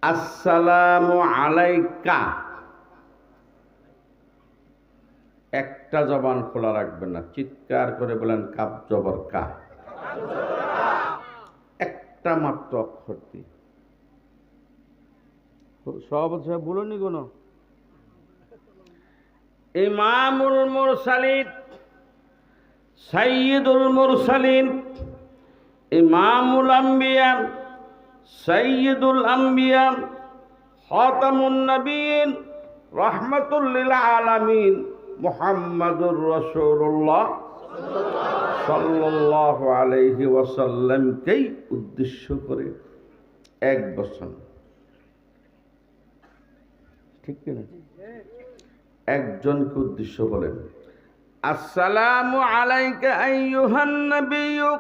আসসালামু আলাইকা, একটা জবান খোলা রাখবেন না, চিৎকার করে বলেন কাপ জবর কা, একটা মাত্র অক্ষর দিয়ে। সব বলুনি কোন ইমামুল মুরসালিন, সাইয়্যিদুল মুরসালিন, ইমামুল আম্বিয়া, সাইয়্যিদুল আম্বিয়া, খাতামুন নবিয়্যিন, রাহমাতুল লিল আলামিন, মুহাম্মাদুর রাসূলুল্লাহ সাল্লাল্লাহু আলাইহি ওয়াসাল্লামকেই উদ্দেশ্য করে এক বচন, ঠিক কিনা? একজনকে উদ্দেশ্য বলেন আসসালামু আলাইকা আইয়ুহান নাবিয়্যু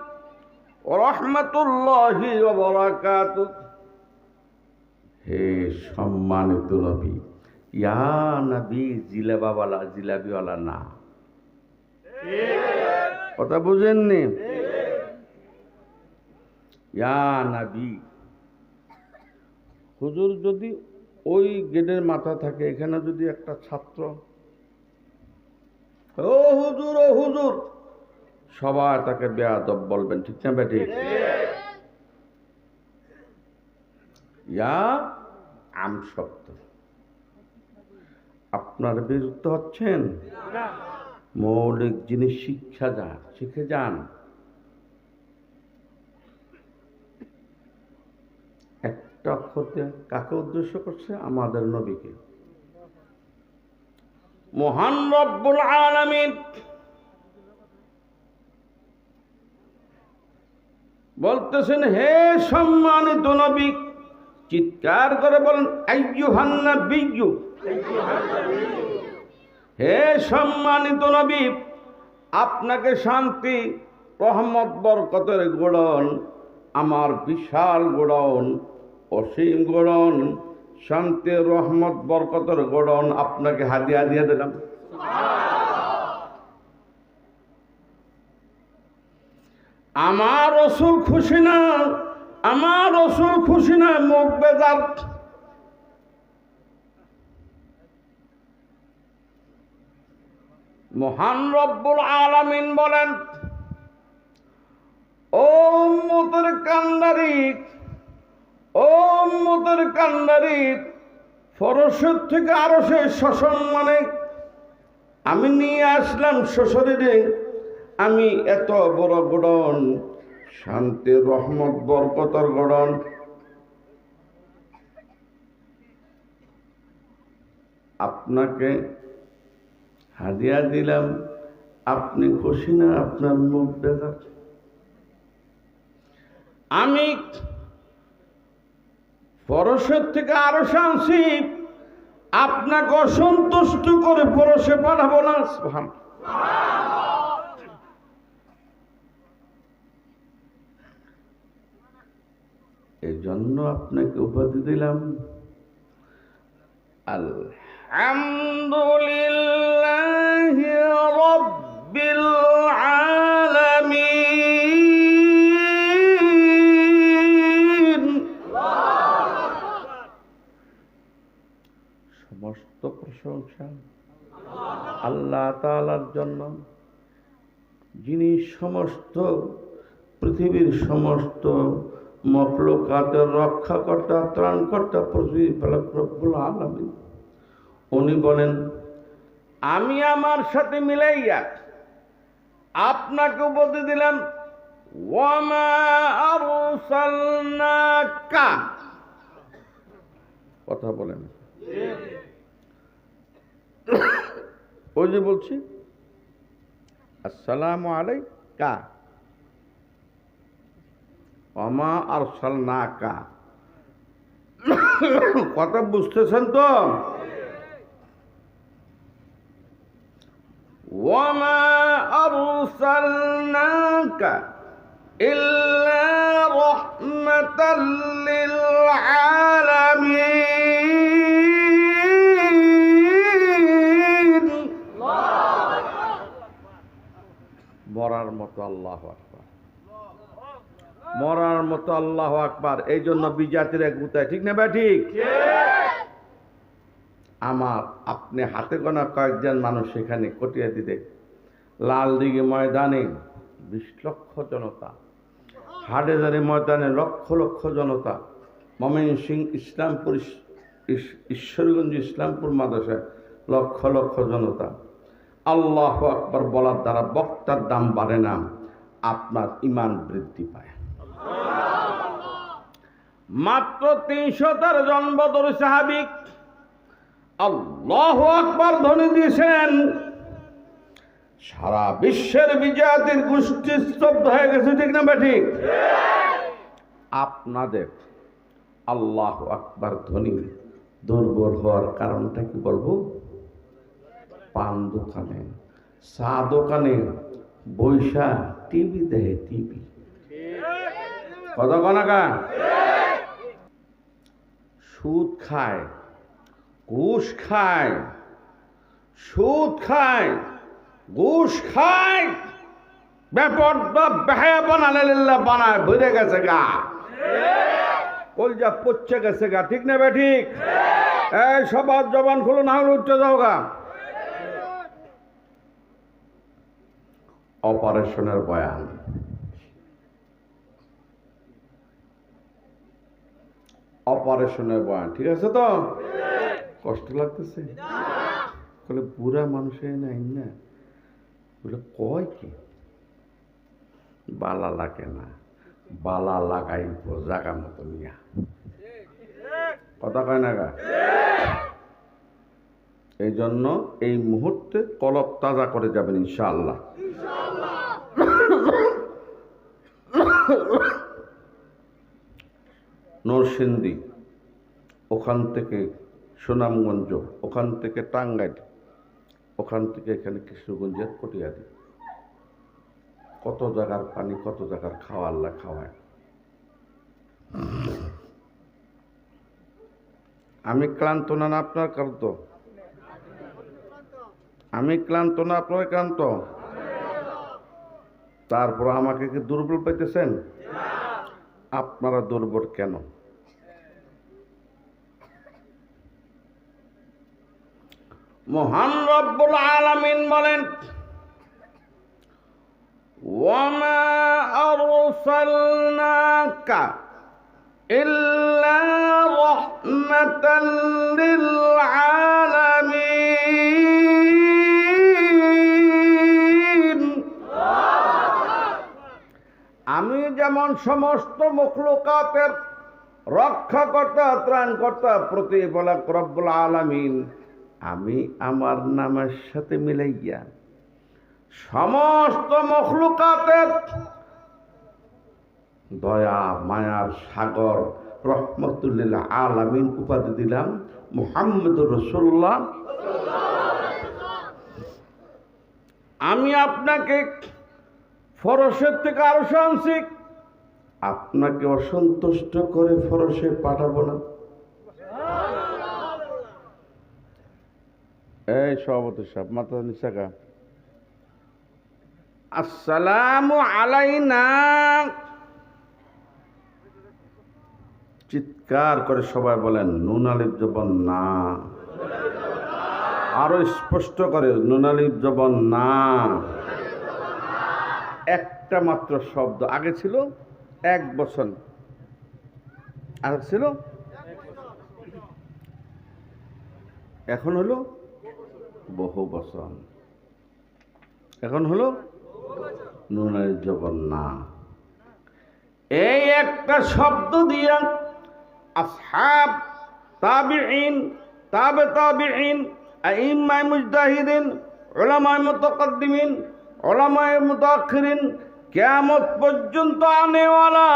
ওয়া রাহমাতুল্লাহি ওয়া বারাকাতুহু। হে সম্মানিত নবী, ইয়া নবী জিলাবাওয়ালা জিলাবিওয়ালা না, কথা বুঝেননি? ইয়া নবী, হুজুর যদি ওই গেটের মাথা থাকে, এখানে যদি একটা ছাত্র ও হুজুর ও হুজুর, সবাই তাকে বেয়াদব বলবেন, ঠিক না বেঠিক? ইয়া আম শব্দ, আপনার বিরুদ্ধে হচ্ছেন, মৌলিক জিনিস শিখে যান। একটা অক্ষর দিয়ে কাকে উদ্দেশ্য করছে? আমাদের নবীকে। মহান রব্বুল আলামিন বলতেছেন, হে সম্মানিত নবী, চিৎকার করে বলেন আইয়ুহান নাবিয়্যু, হে সম্মানিত নবী, আপনাকে শান্তি রহমত বরকতের গোড়ন, আমার বিশাল গোড়ন, অসীম গোড়ন, শান্তি রহমত বরকতের গোড়ন আপনাকে হাদিয়া দিয়ে দিলাম। আমার রাসূল খুশি না, আমার রাসূল খুশি না, মুখ বেজার। মহান রব্বুল আলামিন বলেন, ও উম্মতের কান্ডারি, ও উম্মতের কান্ডারি, ফরশের থেকে আরশে সসম্মানে আমি নিয়ে আসলাম সশরীরে, আমি এত বড় গড়ন, শান্তির রহমত বরকতের গড়ন, আপনাকে হাদিয়া দিলাম, আপনি খুশি না? আপনার মুখ বেজার। আমি পরশের থেকে আরশে আনছি, আপনাকে অসন্তুষ্ট করে পরশে পাঠাবো না। এই জন্য আপনাকে উপাধি দিলাম আলহামদুলিল্লাহি রাব্বিল আলামিন। সমস্ত প্রশংসা আল্লাহ তাআলার জন্য, যিনি সমস্ত পৃথিবীর সমস্ত মখলুকাতের রক্ষাকর্তা, ত্রাণকর্তা, প্রতিপালক রব্বুল আলামিন। উনি বলেন, আমি আমার সাথে মিলাইয়া আপনাকে বলতে দিলাম ওয়ামা আরসালনাকা। কথা বলেন, ওই যে বলছি আসসালামু আলাইকা, ওয়ামা আরসালনাকা, কথা বুঝতেছেন তো? ওয়ামা আরসালনাকা ইল্লা রাহমাতাল লিল আলামিন। মরার মতো, আল্লাহু আকবার, মরার মতো আল্লাহু আকবার। এই জন্য বিজাতির এক গুতায়, ঠিক না ভাই? ঠিক। আমার আপনি হাতে গোনা কয়েকজন মানুষ সেখানে কটিয়া দিতে, লালদিঘি ময়দানে 20 লক্ষ জনতা, হাটহাজারী ময়দানে লক্ষ লক্ষ জনতা, ময়মনসিংহ ইসলামপুর ঈশ্বরগঞ্জ ইসলামপুর মাদ্রাসায় লক্ষ লক্ষ জনতা। আল্লাহু আকবার বলার দ্বারা বক্তার দাম বাড়ে না, আপনার ঈমান বৃদ্ধি পায়। মাত্র 300 জন্মদর সাহাবী আল্লাহু আকবার ধ্বনি দিয়েছেন, সারা বিশ্বের বিজাতির গোষ্ঠী স্তব্ধ হয়ে গেছে, ঠিক না ঠিক? আপনাদের আল্লাহু আকবার ধ্বনি দুর্বল হওয়ার কারণটা কি বলবো? পান দোকানে, চা দোকানে বৈশা টিভি দেখে, টিভি কত কনাকা, সুদ খায়, ঘুষ খায়, সুদ খায়, ঘুষ খায়, ব্যাপারটা বেহায়া বানালে বানায় ভরে গেছে গা, কলজা পচে গেছে গা, ঠিক না বে ঠিক? এই সবার জবান খুলো, না হলে উঠতে যাও গা। অপারেশনের বয়ান, অপারেশনের বয়ান, ঠিক আছে তো? কষ্ট লাগতেছে? বলে বুড়া মানুষের নাই না, বলে কয় কি বালা লাগে না, বালা লাগাইব জাগা মতো নিয়া, কথা কয় না গা? এই জন্য এই মুহূর্তে কলব তাজা করে যাবেন ইনশাআল্লাহ। নরসিংদী, ওখান থেকে সুনামগঞ্জ, ওখান থেকে টাঙ্গাইল, ওখান থেকে এখানে কৃষ্ণগঞ্জের কটিয়াদি, কত জায়গার পানি, কত জায়গার খাওয়া আল্লাহ খাওয়ায়। আমি ক্লান্ত না, আপনার ক্লান্ত? আমি ক্লান্ত না, আপনার ক্লান্ত? তারপর আমাকে কি দুর্বল পাইতেছেন? আপনারা দুর্বল কেন? মহান রব্বুল আলামিন বলেন, ওয়ামা আরসালনাকা ইল্লা রাহমাতাল লিল আলামিন। আমি যেমন সমস্ত মখলুকাতের রক্ষাকর্তা, ত্রাণকর্তা, প্রতিপালক রব্বুল আলামিন, আমি আমার নামের সাথে মিলাইয়া সমস্ত মখলুকাতের দয়া মায়ার সাগর রহমতুল্লিল আলামিন উপাধি দিলাম মুহাম্মদুর রাসূলুল্লাহ। আমি আপনাকে ফরশের থেকে আরশে আনছি, আপনাকে অসন্তুষ্ট করে ফরশে পাঠাবো না। এই সভাপতি সাহেব, মাথা নিচাকা। আসসালামু আলাইনা, চিৎকার করে সবাই বলেন নুন আলিফ জবর না, আরো স্পষ্ট করে নুন আলিফ জবর না। একটা মাত্র শব্দ, আগে ছিল 1 বছর, আর ছিল এখন হলো বহু বচন, এখন হলো নুন আলিফ জবর না। এই একটা শব্দ দিয়া আসহাব, তাবিঈন, তাবে তাবিঈন, আইম্মায়ে মুজতাহিদিন, উলামায়ে মুতাকাদ্দিমিন, উলামায়ে মুতাআখিরিন, কিয়ামত পর্যন্ত আনেওয়ালা,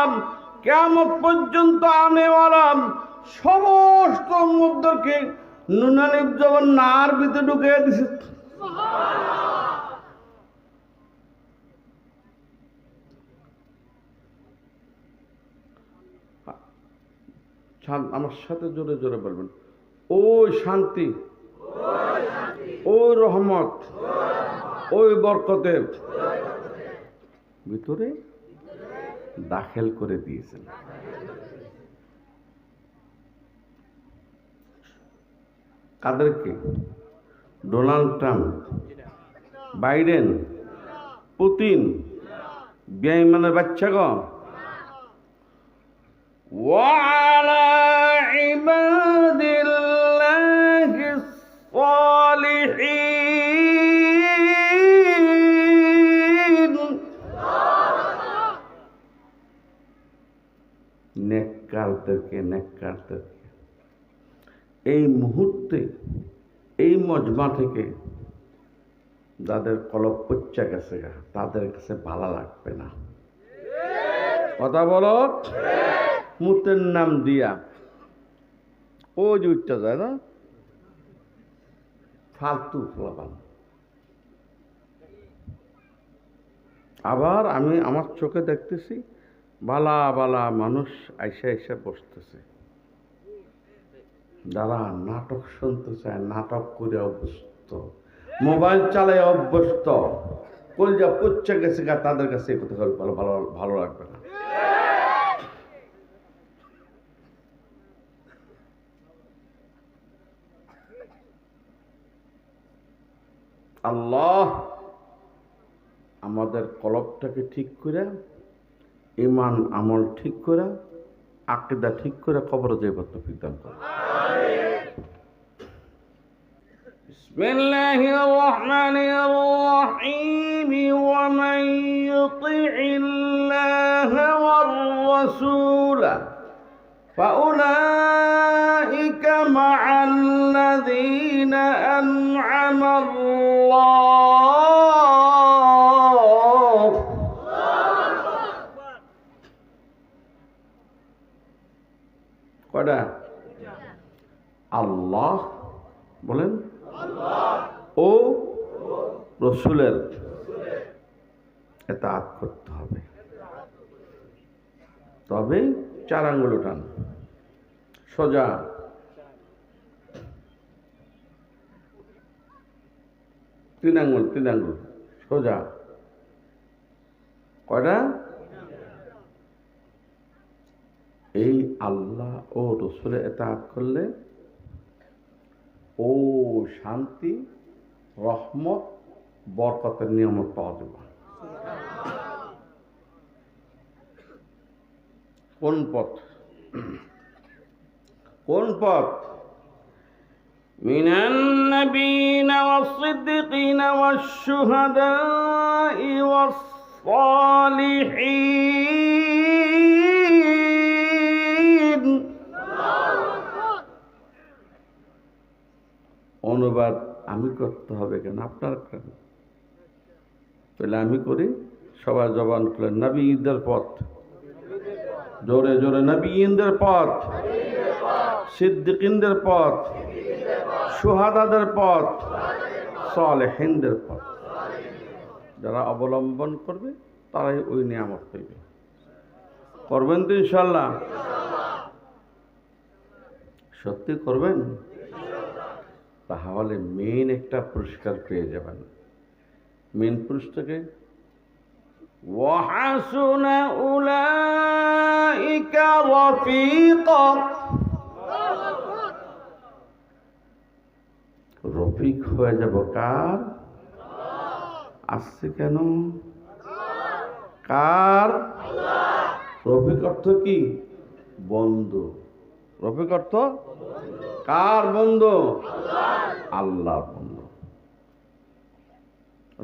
কিয়ামত পর্যন্ত আনেওয়ালা সমস্ত উম্মতদেরকে নুন আলিফ জবর নার ভিতরে ঢুকিয়ে দিছে। আমার সাথে জোরে জোরে বলবেন, ওই শান্তি, ওই রহমত, ওই বরকতের ভিতরে দাখিল করে দিয়েছেন। কাদেরকে? ডোনাল্ড ট্রাম্প, বাইডেন, পুতিন, বেঈমানের বাচ্চাগণ। وعلى عباد الله الصالحين নেককারদেরকে এই মুহূর্তে এই মজমা থেকে যাদের কলব পচ্চা গেছে তাদের কাছে ভালো লাগবে না। কথা বলো। মুতের নাম দিয়া ও যে উচ্চা যায় না, ফালতু ফলাবান। আবার আমি আমার চোখে দেখতেছি বালা বালা মানুষ আইসা বসতেছে, যারা নাটক শুনতে চায়, নাটক করে অভ্যস্ত, মোবাইল চালায় অভ্যস্ত, কলজা পচ্চা গেছে তাদের কাছে কথা ভালো লাগবে না। আল্লাহ আমাদের কলবটাকে ঠিক করে, ইমান আমল ঠিক করে, আকীদা ঠিক করে কবরে যাইবার তৌফিক দান করুন। বিসমিল্লাহির রহমানির রহিম। ওয়া মান ইউতি'ইল্লাহা ওয়ার রাসূলা فأولئك مع الذين أنعم الله কয়টা? আল্লাহ বলেন ও রসুলের ইতাআত করতে হবে। তবে 4 আঙ্গুল উঠান সোজা, 3 আঙ্গুল সোজা। কয়টা? এই আল্লাহ ও রসুলের ইতাআত করলে ও শান্তি, রহমত, বরকতের নিয়ামত পাওয়া যাবে। কোন পথ? মিনান নাবিয়িনা ওয়াস-সিদ্দিকিনা ওয়াশ-শুহাদা'i ওয়াস-সালিহিন। অনুবাদ আমি করতে হবে কেন? আপনার কেন? তাহলে আমি করি, সবাই জবান খুলে নবীদের পথ, জোরে জোরে নবীদের পথ, সিদ্দিকিনদের পথ, শুহাদাদের পথ, সালেহিনদের পথ। যারা অবলম্বন করবে তারাই ওই নিয়ামত পাইবে। করবেন তো ইনশাআল্লাহ? সত্যি করবেন? তাহলে মেইন একটা পুরস্কার পেয়ে যাবেন। মেইন পুরস্কারকে وحسن أولئك رفيقا। রফিক হয়ে যাব কার? আসছে কেন? কার? রফিক অর্থ কি? বন্ধু। রফিক অর্থ কার বন্ধু? আল্লাহর বন্ধু।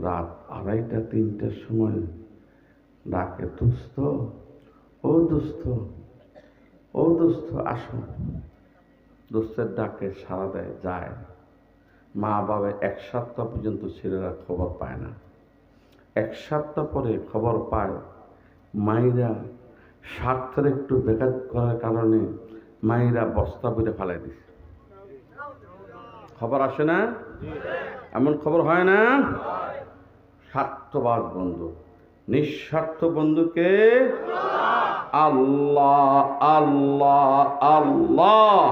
রাত 2:30-3টার সময় ডাকে, দোস্ত, ও দোস্ত, ও দোস্ত আসো। দোস্তের ডাকে সাড়া দেয়, যায়। মা বাবা 1 সপ্তাহ পর্যন্ত ছেলেরা খবর পায় না। 1 সপ্তাহ পরে খবর পায়, মায়েরা স্বার্থের একটু বেকার করার কারণে মায়েরা বস্তা বইরে ফেলাই দিছে। খবর আসে না? এমন খবর হয় না? স্বার্থবাদ বন্ধু। নিঃস্বার্থ বন্ধুকে আল্লাহ আল্লাহ আল্লাহ।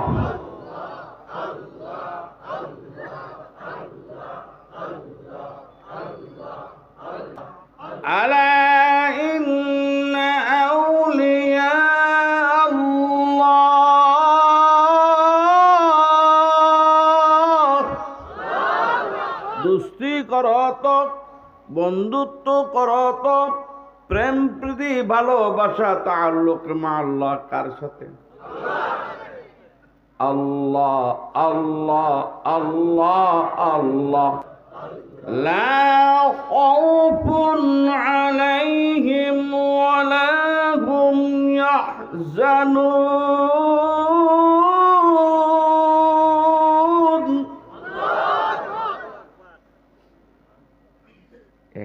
আলা ইন্না আউলিয়া করো তো, বন্ধুত্ব করো তো, প্রেম প্রীতি ভালোবাসা তাআল্লুক মা আল্লাহ কার সাথে? আল্লাহ আল্লাহ আল্লাহ আল্লাহ। লা খাউফুন আলাইহিম ওয়ালা হুম ইয়াহজানুন।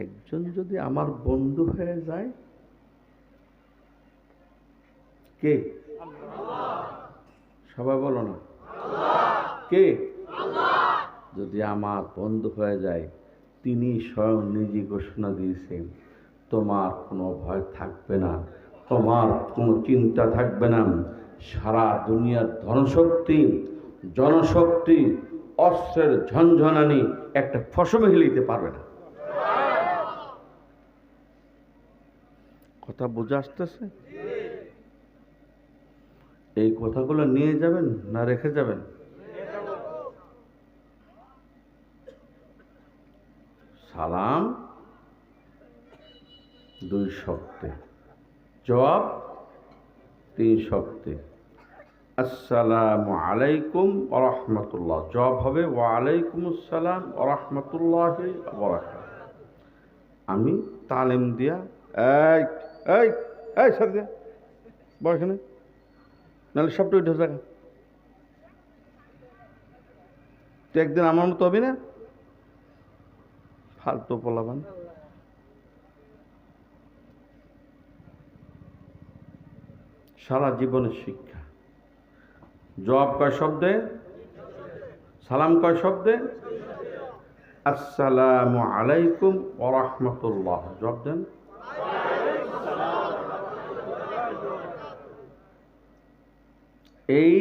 একজন যদি আমার বন্ধু হয়ে যায়, কে? সবাই বলো না, কে? যদি আমার বন্ধু হয়ে যায়, তিনি স্বয়ং নিজে ঘোষণা দিয়েছেন, তোমার কোনো ভয় থাকবে না, তোমার কোনো চিন্তা থাকবে না। সারা দুনিয়ার ধনশক্তি, জনশক্তি, অস্ত্রের ঝনঝনানি একটা ফসল হিলিতে পারবে না। কথা বুঝে আসতেছে? এই কথাগুলো নিয়ে যাবেন না রেখে যাবেন? সালাম 2 শব্দে, জবাব 3 শব্দে। আসসালামু আলাইকুম ওয়া রাহমাতুল্লাহ, জবাব হবে ওয়া আলাইকুমুস সালাম ওয়া রাহমাতুল্লাহি ওয়া বারাকাতুহু। আমি তালিম দিয়া এই এই এই সর দিয়া বসনে, নাহলে সবটা উঠে যাবে। তুই একদিন আমার মতো হবি না, ফালতু পোলাবান। সারা জীবনের শিক্ষা। জবাব কয় শব্দে? সালাম কয় শব্দে? আসসালামু আলাইকুম ওয়া রাহমাতুল্লাহ, জবাব দেন। এই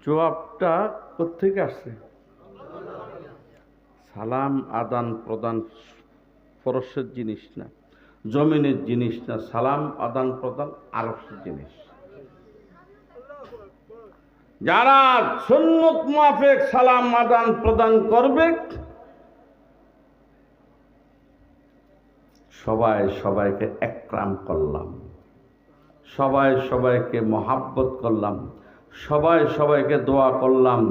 জবাবটা কোত্থেকে আসছে? সালাম আদান প্রদান ফরসের জিনিস না, জমিনের জিনিস না। সালাম আদান প্রদান আরশের জিনিস। যারা সুন্নত মুআফিক সালাম আদান প্রদান করবে, সবাই সবাইকে একরাম করলাম, সবাই সবাইকে মহাব্বত করলাম, সবাই সবাইকে দোয়া করলাম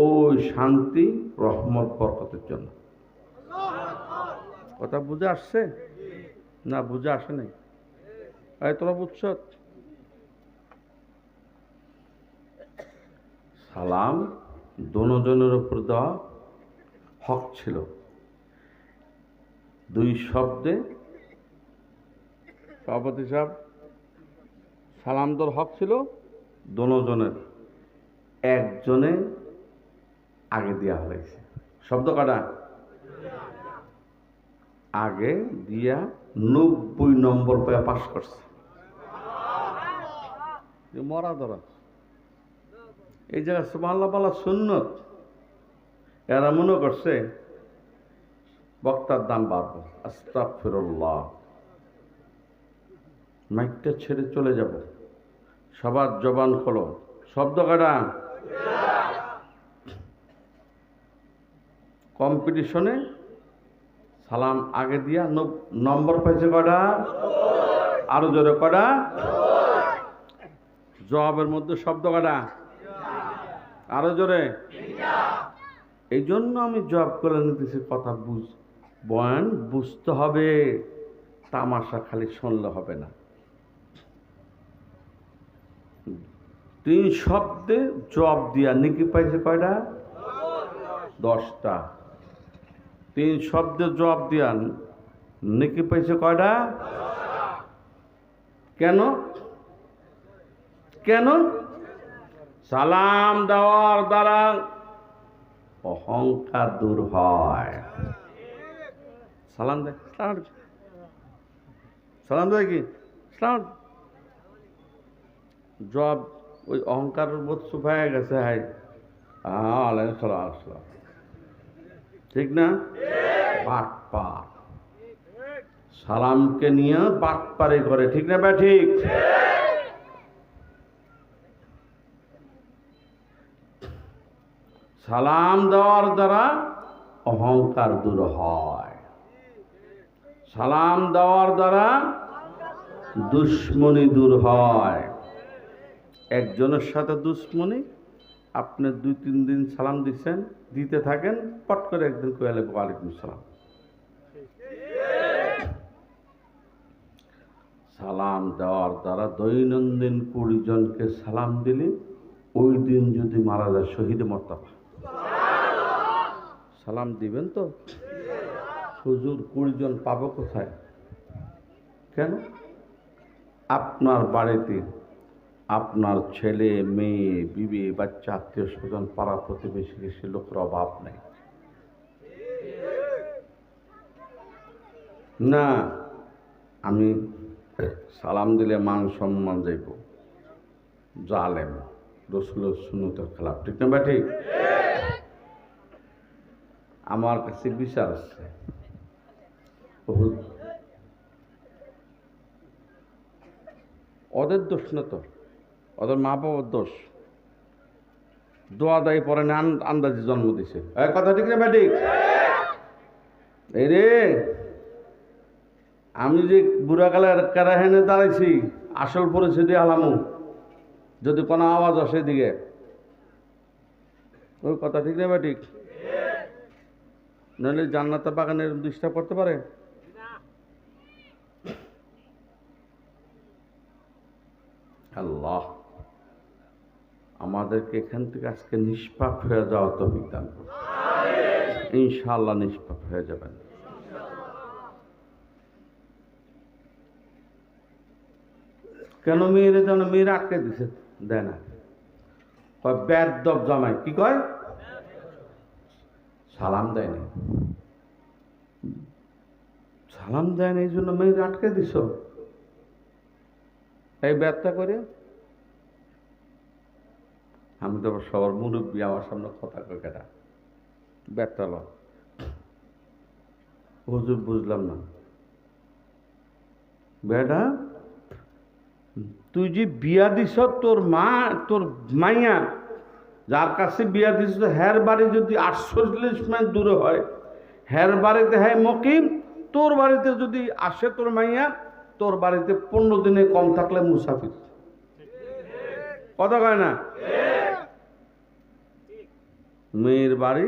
ওই শান্তি রহমত বরকতের জন্য। কথা বুঝে আসছে না বুঝে আসে নাই? এই তোরা বুঝছ? সালাম দোনোজনের উপর দেওয়া হক ছিল। 2 শব্দে সভাপতি সাহেব, সালাম দেওয়ার হক ছিল দোনোজনের, একজনে আগে দেওয়া হয়েছে। শব্দ কটা? আগে দিয়া 90 নম্বর পেয়ে পাস করছে। মরা ধরা এই জায়গায় সুবহানাল্লাহ বলা সুন্নত। এরা মনে করছে বক্তার দাম বাড়বো, আস্তাগফিরুল্লাহ, মাইকটা ছেড়ে চলে যাব, সবার জবান খোলো। শব্দ কটা? কম্পিটিশনে সালাম আগে দিয়া নম্বর পাইছে কটা? আরো জোরে কটা? জবাবের মধ্যে শব্দ কটা? আরো জোরে। এই জন্য আমি জবাব করে নিতেছি, কথা বয়ান বুঝতে হবে, তামাশা খালি শুনলে হবে না। 3 শব্দে জবাব দিয়া নেকি পাইছে কয়টা? 10টা। 3 শব্দে জবাব দিয়া নেকি পাইছে কয়টা? কেন? কেন? সালাম দেওয়ার দ্বারা অহংকার দূর হয়। সালাম দেয়, সালাম দেয় কি? জব ওই অহংকার বোধ শুকায় গেছে। হাই আলাইহিসসালাম, ঠিক না? বাটপার সালামকে নিয়ে বাটপারি করে, ঠিক না বা ঠিক? সালাম দেওয়ার দ্বারা অহংকার দূর হয়। সালাম দেওয়ার দ্বারা দুশ্মনী দূর হয়। একজনের সাথে দুশ্মনী, আপনি 2-3 দিন সালাম দিচ্ছেন, দিতে থাকেন, পট করে একদিন কইলে ওয়ালাইকুম সালাম। সালাম দেওয়ার দ্বারা দৈনন্দিন 20 জনকে সালাম দিলে ওই দিন যদি মারা যায় শহীদ মর্তবা। সালাম দিবেন তো? হুজুর 20 জন পাবো কোথায়? কেন? আপনার বাড়িতে আপনার ছেলে মেয়ে বিবি বাচ্চা আত্মীয় স্বজন পাড়া প্রতিবেশী সে লোকের অভাব নেই না। আমি সালাম দিলে মান সম্মান যাইব, জালেম, রসুলের সুন্নতের খেলাফ। ঠিক না ভাই? ঠিক। আমার কাছে বিচার আছে, ওদের দোষ না তো, ওদের মা বাবার দোষ। দোয়া দায়ী পরে না, আন্দাজে জন্ম দিছে। কথা ঠিক না ভাই? ঠিক। এই রে, আমি যে বুড়াকালের কারাহেনে দাঁড়াইছি, আসল পরিস্থিতি আলামু, যদি কোনো আওয়াজ আসে দিকে, ওই কথা ঠিক না ভাই? ঠিক। নইলে জান্নাতের বাগানের ডিস্টার্ব করতে পারে। আল্লাহ আমাদেরকে এখান থেকে আজকে নিষ্পাপ হয়ে যাওয়া তৌফিক দান করুন। ইনশাআল্লাহ নিষ্পাপ হয়ে যাবেন। কেন মেয়েরা যেন মেয়েরা আটকে দিছে, দেয় না। বেয়াদব জামাই কি কয়? সালাম দেয় না, সালাম দেয় না, এই জন্য মেয়েরা আটকে দিছ। এই ব্যথা করে আমি তো সবার মুরব্বী, আমার সামনে কথা কয় কেটা ব্যথা ল। হুজুর বুঝলাম না বেটা, তুই যে বিয়া দিস, তোর মা, তোর মাইয়া যার কাছে বিয়া দিস, হের বাড়ি যদি 48 মাইল দূরে হয়, হের বাড়িতে হ্যাঁ মকিম, তোর বাড়িতে যদি আসে তোর মাইয়া, তোর বাড়িতে 15 দিনে কম থাকলে মুসাফির। কথা কয় না? মেয়ের বাড়ি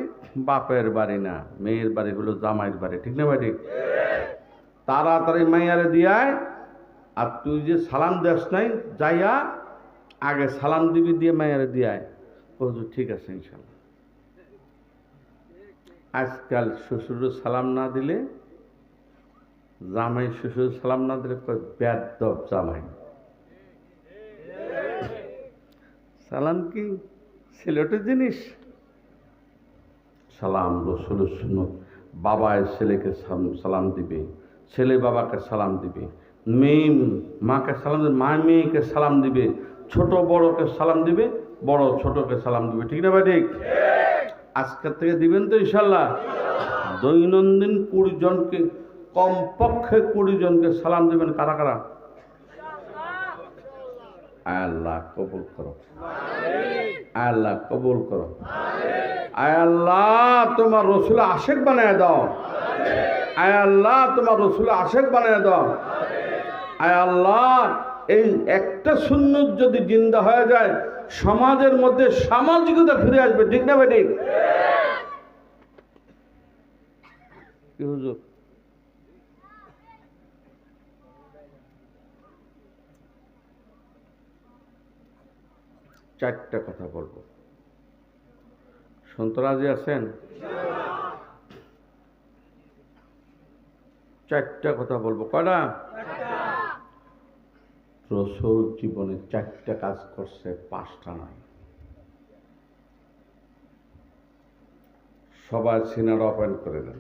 বাপের বাড়ি না, মেয়ের বাড়ি হলো জামাইয়ের বাড়ি। ঠিক না ভাই? ঠিক। তাড়াতাড়ি মাইয়ারে দিয়ায়, আর তুই যে সালাম দেস নাই, যাইয়া আগে সালাম দিবি, দিয়ে মাইয়ারে দিয়ায়। হুজুর ঠিক আছে ইনশাল্লাহ। আজকাল শ্বশুরের সালাম না দিলে, জামাই শ্বশুর সালাম না দিলে কয় বেয়াদব জামাই। সালাম কি ছেলেটের জিনিস? সালাম রসুলের সুন্নত। বাবায় ছেলেকে সালাম দিবে, ছেলে বাবাকে সালাম দিবে, মেয়ে মাকে সালাম দিবে, মা মেয়েকে সালাম দিবে, ছোট বড়কে সালাম দিবে, বড় ছোটকে সালাম দিবে। ঠিক না ভাই? ঠিক। আজকের থেকে দিবেন তো ইনশাল্লাহ? দৈনন্দিন 20 জনকে, কমপক্ষে 20 জনকে সালাম দিবেন। কারা কারা? আল্লাহ কবুল করো, আল্লাহ কবুল করো। আয় আল্লাহ তোমার রসুল আশেক বানায় দাও, আয় আল্লাহ তোমার রসুল আশেক বানায় দাও। আয় আল্লাহ এই একটা সুন্নত যদি জিন্দা হয়ে যায়, সমাজের মধ্যে সামাজিকতা ফিরে আসবে। ঠিক না ভাই? ঠিক। কি হুজুর? চারটা কথা বলবো, শুনতে রাজি আছেন? চারটা কথা বলবো। কয়টা? রসুল জীবনে 4টা কাজ করছে, 5টা নয়। সবাই সিনার ওপেন করে দেন,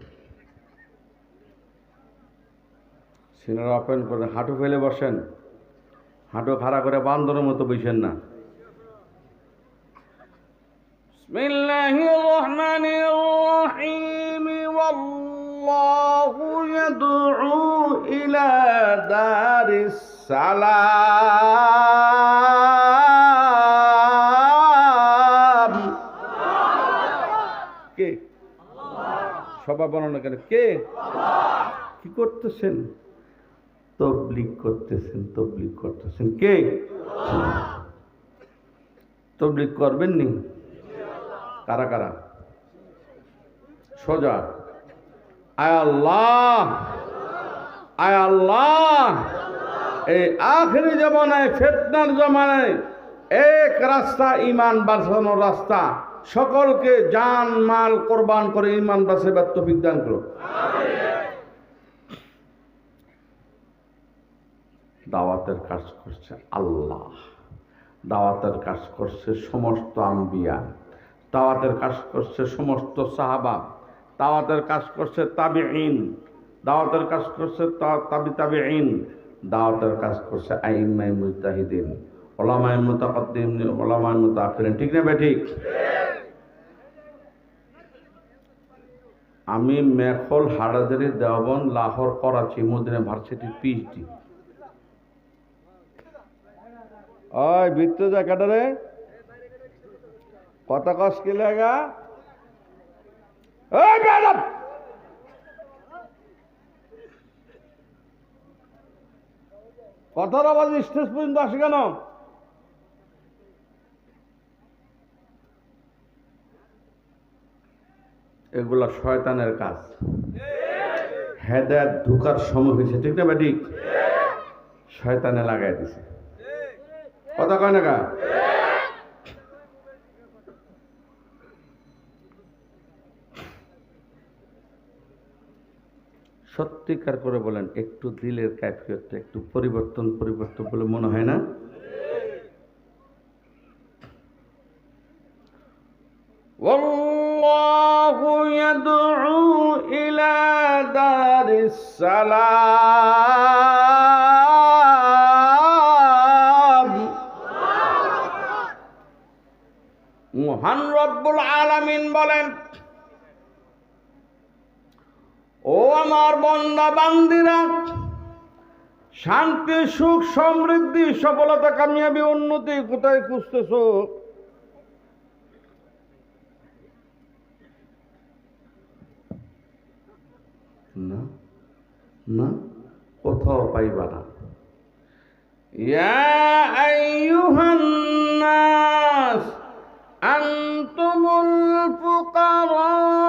সিনার ওপেন করে হাঁটু ফেলে বসেন, হাঁটু খাড়া করে বান্দরের মতো বসেন না। বিসমিল্লাহির রহমানির রহিম। ওয়াল্লাহু ইয়াদউ ইলা দারিস সালাম। কে? সবাই বলো না কেন, কে? কি করতেছেন? তবলিগ করতেছেন, তবলিগ করতেছেন। কে? তবলিগ করবেন নি? কারা কারা? সোজা আয় আল্লাহ, আয় আল্লাহ, এই আখেরি জমানায়, ফিতনার জমানায় এক রাস্তা, ঈমান বাঁচানোর রাস্তা। সকলকে জান মাল কোরবান করে ঈমান বাঁচাবার তৌফিক দান করো। দাওয়াতের কাজ করছে আল্লাহ, দাওয়াতের কাজ করছে সমস্ত আম্বিয়া, দাওয়াতের কাজ করছে সমস্ত সাহাবা, দাওয়াতের কাজ করছে তাবিঈন, দাওয়াতের কাজ করছে তাবিঈন, দাওয়াতের কাজ করছে আইম্মায়ে মুজতাহিদিন, উলামায়ে মুতাকাদ্দিমিন, উলামায়ে মুতাআখিরিন। ঠিক না ঠিক? আমি মেখল, হাটাজারি, দেওবন্দ, লাহোর, করাচি, মদিনা ভার্সিটির পিএইচডি। ওই বৃত্ত জায়গাটারে কত কস কি লাগা? ওই ম্যাডাম, কথার আওয়াজ স্টেজ পর্যন্ত আসে কেন? এগুলা শয়তানের কাজ। হেদায়েত ঢুকার সময় হয়েছে, ঠিক না ঠিক? শয়তানে লাগাই দিছে। কথা কয় না কা? সত্যিকার করে বলেন, একটু দিলের কাফিয়তটা একটু পরিবর্তন বলে মনে হয় না? ওয়াল্লাহু ইয়াদউ ইলা দারিস সালাম। মহান রব্বুল আলামিন বলেন, ও আমার বান্দা বান্দিরা, শান্তি, সুখ, সমৃদ্ধি, সফলতা, কামিয়াবি, উন্নতি কোথায় খুঁজতেছো? না না, কোথাও পাইবা না। ইয়া আইয়ুহান নাস আনতুমুল ফুকারাউ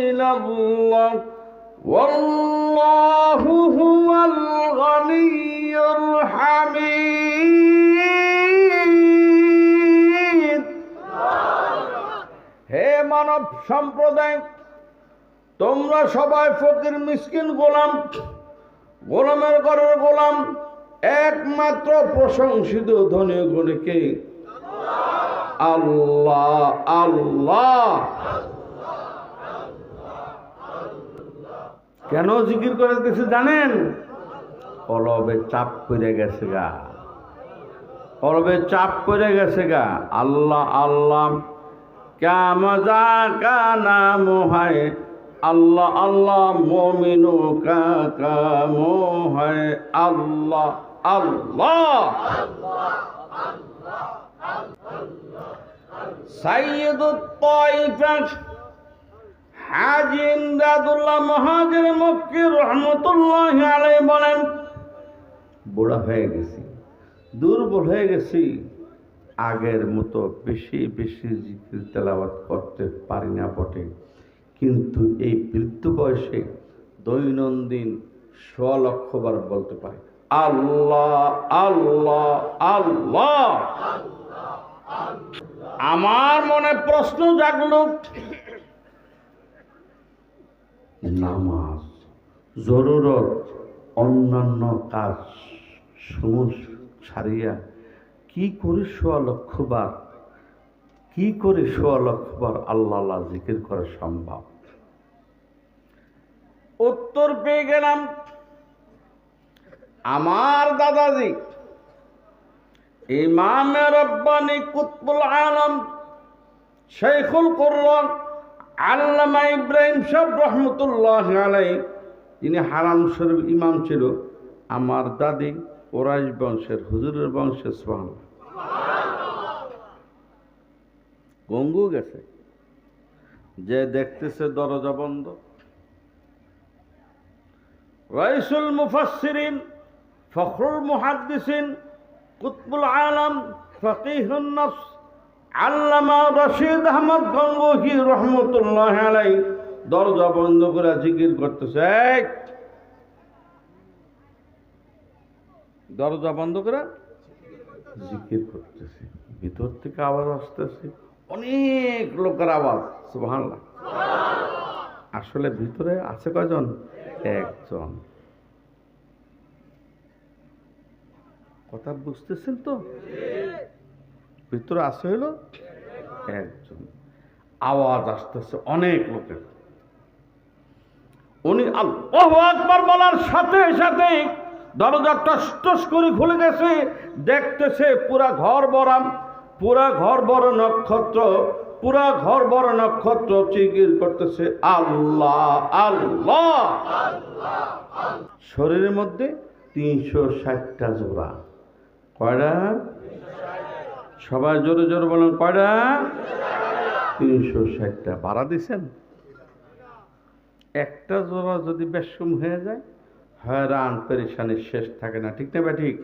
ইলাল্লাহ ওয়াল্লাহু হুয়াল গনিয়্যুল হামিদ। হে মানব সম্প্রদায়, তোমরা সবাই ফকির, মিসকিন, গোলাম, গোলামের ঘরের গোলাম। একমাত্র প্রশংসিত ধনী গুণীকে আল্লাহ। আল্লাহ কেন জিকির করে দিতেছে জানেন? কলবে চাপ পড়ে গেছে গা, কলবে চাপ পড়ে গেছে গা। আল্লাহ আল্লাহ ক্যা মজা কা নাম হয়, আল্লাহ আল্লাহ মোমিনু কা কাম হয়। আল্লাহ আল্লাহ। সাইয়্যিদুত তাইফা হাজী ইমদাদুল্লাহ মুহাজির মক্কি রহমাতুল্লাহি আলাইহি বলেন, বুড়া হয়ে গেছি, দুর্বল হয়ে গেছি, আগের মতো বেশি বেশি জিকির তেলাওয়াত করতে পারি না বটে, কিন্তু এই বৃদ্ধ বয়সে দৈনন্দিন 100 লক্ষ বার বলতে পারি আল্লাহ আল্লাহ আল্লাহ। আমার মনে প্রশ্ন জাগলো, নামাজ, জরুরত, অন্যান্য কাজ ছাড়িয়া কি করে 100 লক্ষ বার, কি করে 100 লক্ষ বার আল্লাহ আল্লাহ জিকির করা সম্ভব? উত্তর পেয়ে গেলাম, আমার দাদাজি ইমামে রব্বানি কুতুবুল আলম শেখুল কুরআন আল্লামা ইব্রাহিম সাহেব রহমতুল্লাহি আলাইহি, যিনি হারাম শরীফ ইমাম ছিল, আমার দাদি ওরাইশ বংশের, হুজুরের বংশের। সুবহানাল্লাহ। গঙ্গু গেছে, যে দেখতেছে দরজা বন্ধ। রাইসুল মুফাসসিরিন, ফখরুল মুহাদ্দিসিন, কুতবুল আলম, ফকিহুন নফস আল্লামা রশিদ আহমদ গঙ্গোহী রহমতুল্লাহ আলাইহি দরজা বন্ধ করে জিকির করতেছে। দরজা বন্ধ করে জিকির করতেছে, ভিতর থেকে আওয়াজ আসতেছে, অনেক লোকের আওয়াজ, সুবহানাল্লাহ। আসলে ভিতরে আছে কয়জন? একজন। কথা বুঝতেছেন তো? ভিতরে আছে হইল একজন, আওয়াজ আসতেছে অনেক লোকের। উনি আল্লাহু আকবার বলার সাথে সাথে দরজা টস টস করে খুলে গেছে। দেখতেছে পুরা ঘর ভরা, পুরা ঘর বড় নক্ষত্র, পুরা ঘর বড় নক্ষত্র জিকির করতেছে আল্লাহ আল্লাহ। শরীরের মধ্যে 360টা জোড়া। কয়টা? সবাই জোরে জোরে বলেন, কয়টা? 360টা। ভাড়া দিছেন? একটা জোড়া যদি বেশম হয়ে যায়, হয়রান পেরেশানির শেষ থাকে না, ঠিক না বা ঠিক?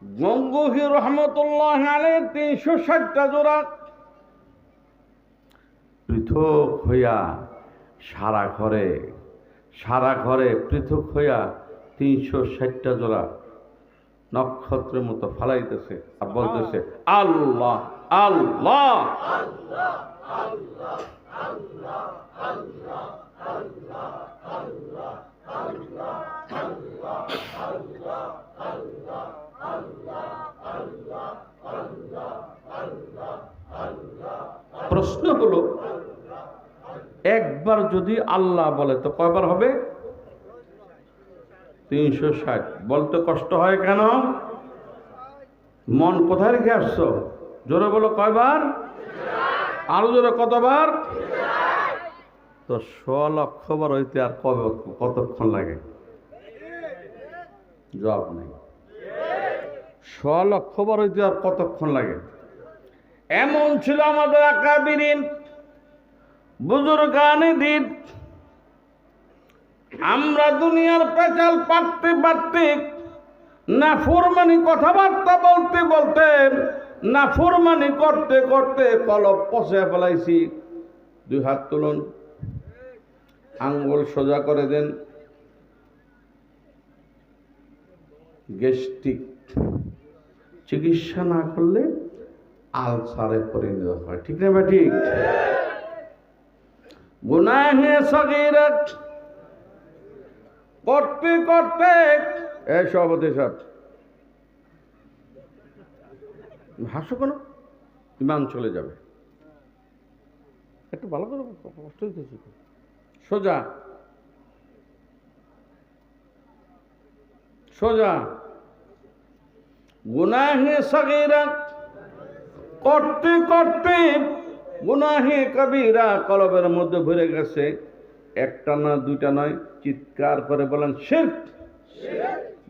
গঙ্গোহী রহমতুল্লাহ আলাইহি 360টা জোড়া পৃথক হইয়া সারা ঘরে পৃথক হইয়া 360টা জোড়া নক্ষত্রের মতো ফালাইতেছে আর বলতেছে আল্লাহ আল্লাহ। প্রশ্ন হলো, একবার যদি আল্লাহ বলে তো কয়বার হবে? 360। বলতে কষ্ট হয় কেন? মন কোথায় রেখে আসছো? জোরে বলো, কয়বার? আরো জোরে, কতবার? তো 100 লক্ষ বার হইতে আর কতক্ষণ লাগে? জবাব নেই। 100 লক্ষ বার হইতে আর কতক্ষণ লাগে? এমন ছিল আমাদের আকাবিরিন বুজুর্গানে দিন। আমরা দুনিয়ার পেঁচাল পারতে পারতে, নাফরমানি কথাবার্তা বলতে বলতে, নাফরমানি করতে করতে কলব পচে ফেলাইছি। 2 হাত তুলুন, আঙ্গুল সোজা করে দেন। গ্যাস্ট্রিক চিকিৎসা না করলে আলসারে পরিণত হয়, ঠিক না বা ঠিক? গুনাহে সগীরা করতে করতে, এই সভাপতি সাহেব হাসো কেন? ইমান চলে যাবে। একটু ভালো করে কষ্ট হইতেছে। সোজা সোজা। গুনাহে সগীরা করতে করতে গুনাহে কবিরা কলবের মধ্যে ভরে গেছে। একটা না, দুইটা নয়, চিৎকার করে বলেন শিরক,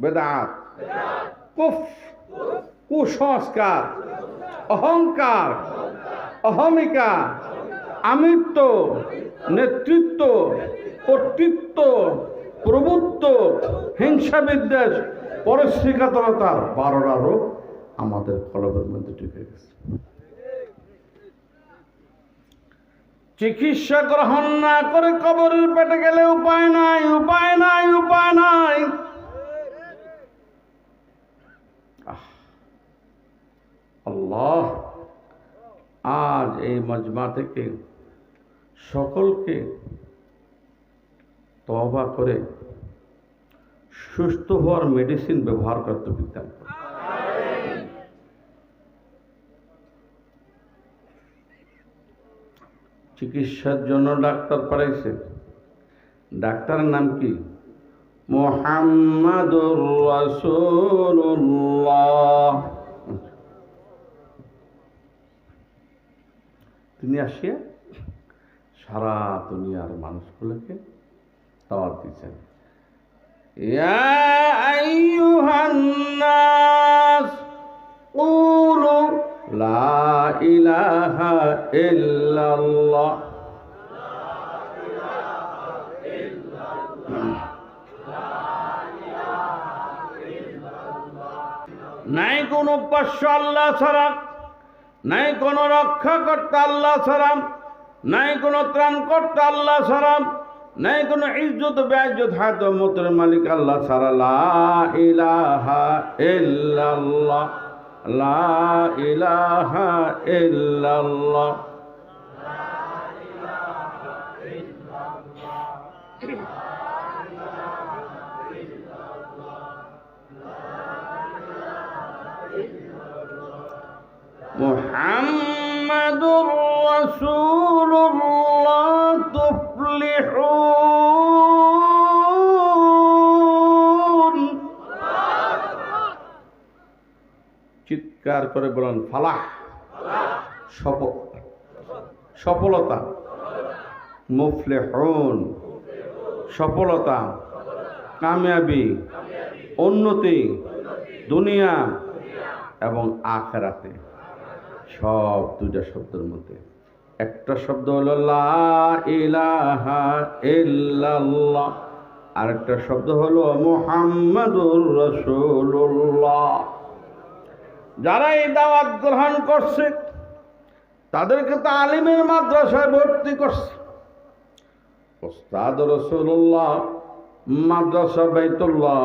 বেদাত, কুফর, কুসংস্কার, অহংকার, অহমিকা, আমিত্ব, নেতৃত্ব, কর্তৃত্ব, প্রভুত্ব, হিংসা বিদ্বেষ, পরশ্রীকাতরতার 12টা রোগ আমাদের কলবের মধ্যে ঢুকে গেছে। চিকিৎসা গ্রহণ না করে কবরের পেটে গেলে উপায় নাই, উপায় নাই, উপায় নাই। আল্লাহ আজ এই মজমা থেকে সকলকে তওবা করে সুস্থ হওয়ার মেডিসিন ব্যবহার করতে বিজ্ঞান। চিকিৎসার জন্য ডাক্তার পাঠাইছে। ডাক্তারের নাম কি? মুহাম্মাদুর রাসূলুল্লাহ। তিনি আসিয়া সারা দুনিয়ার মানুষগুলোকে দাওয়াত দিয়েছেন। ইয়া আইয়ুহান নাস কুলু লা ইলাহা ইল্লাল্লাহ। নাই কোনো উপাস্য আল্লাহ ছাড়া, নাই কোনো রক্ষাকর্তা আল্লাহ ছাড়া, নাই কোনো ত্রাণকর্তা আল্লাহ ছাড়া, নাই কোনো ইজ্জত বেইজ্জত হায়াতের মালিক আল্লাহ ছাড়া। লা ইলাহা ইল্লাল্লাহ, লা ইলাহা ইল্লাল্লাহ। মুহাম্মাদুর রাসূলুল্লাহ তুফলিহুন। চিৎকার করে বলেন ফালাহ, সফলতা। মুফলিহুন সফলতা, কামিয়াবি, উন্নতি দুনিয়া এবং আখিরাতে। সব দুইটা শব্দের মধ্যে একটা শব্দ হলো লা ইলাহা ইল্লাল্লাহ, আরেকটা শব্দ হলো মুহাম্মাদুর রাসূলুল্লাহ। যারা এই দাওয়াত গ্রহণ করছে তাদেরকে তালিমের মাদ্রাসায় ভর্তি করছে। উস্তাদ রাসূলুল্লাহ, মাদ্রাসা বাইতুল্লাহ,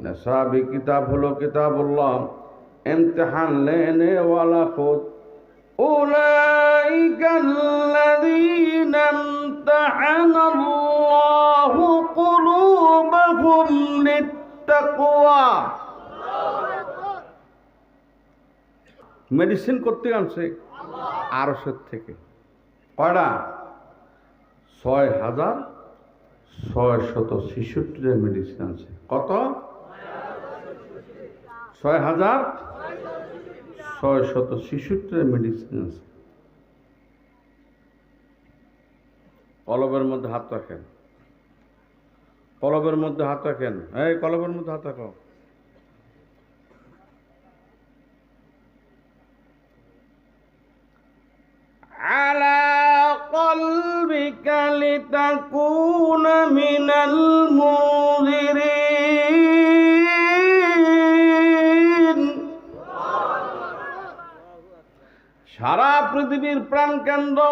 নিসাবি কিতাব হলো কিতাবুল্লাহ, ইমতিহান লেনে ওয়ালা খুদ। أولئك الذين امتحن الله قلوبهم للتقوى। মেডিসিন করতে আনছে আরশের থেকে। কয়টা? 6,666 মেডিসিন আনছে। কত? 6,666 মেডিসিন আছে। কলবের মধ্যে হাত রাখেন, কলবের মধ্যে হাত রাখেন, এই কলবের মধ্যে হাত রাখো। আলা কলবিকা লিতাকুনা মিনাল মুনযিরিন। সারা পৃথিবীর প্রাণকেন্দ্র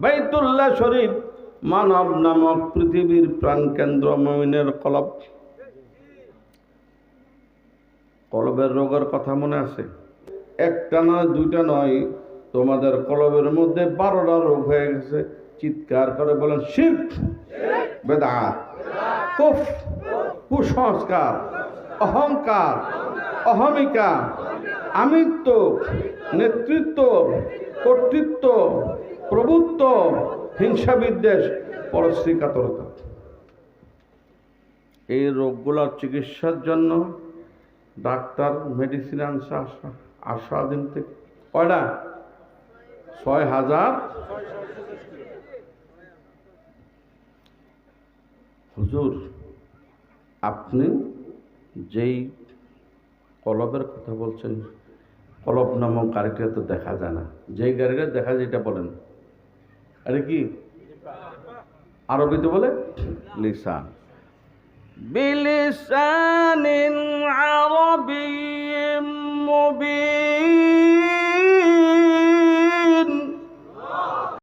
বাইতুল্লাহ শরীফ, মানব নামক পৃথিবীর প্রাণকেন্দ্র মুমিনের কলব। কলবের রোগের কথা মনে আছে? একটা নয়, দুইটা নয়, তোমাদের কলবের মধ্যে 12টা রোগ হয়ে গেছে। চিৎকার করে বলেন শিরক, বেদাত, কুফর, কুসংস্কার, অহংকার, অহমিকা, আমিত্ব, নেতৃত্ব, কর্তৃত্ব, প্রভুত্ব, হিংসা বিদ্বেষ, পরশ্রী কাতরতা। এই রোগগুলোর চিকিৎসার জন্য ডাক্তার মেডিসিন আনছে আশাদিন থেকে। কয়টা? 6,000। হুজুর, আপনি যেই কলবের কথা বলছেন, কলব নামক গাড়িটা তো দেখা যায় না। যেই গাড়িটা দেখা যায় এটা বলেন। আরে কি আরবিতে বলে? লিসান। বিলিসানিন আরাবিয়্যিম মুবিন।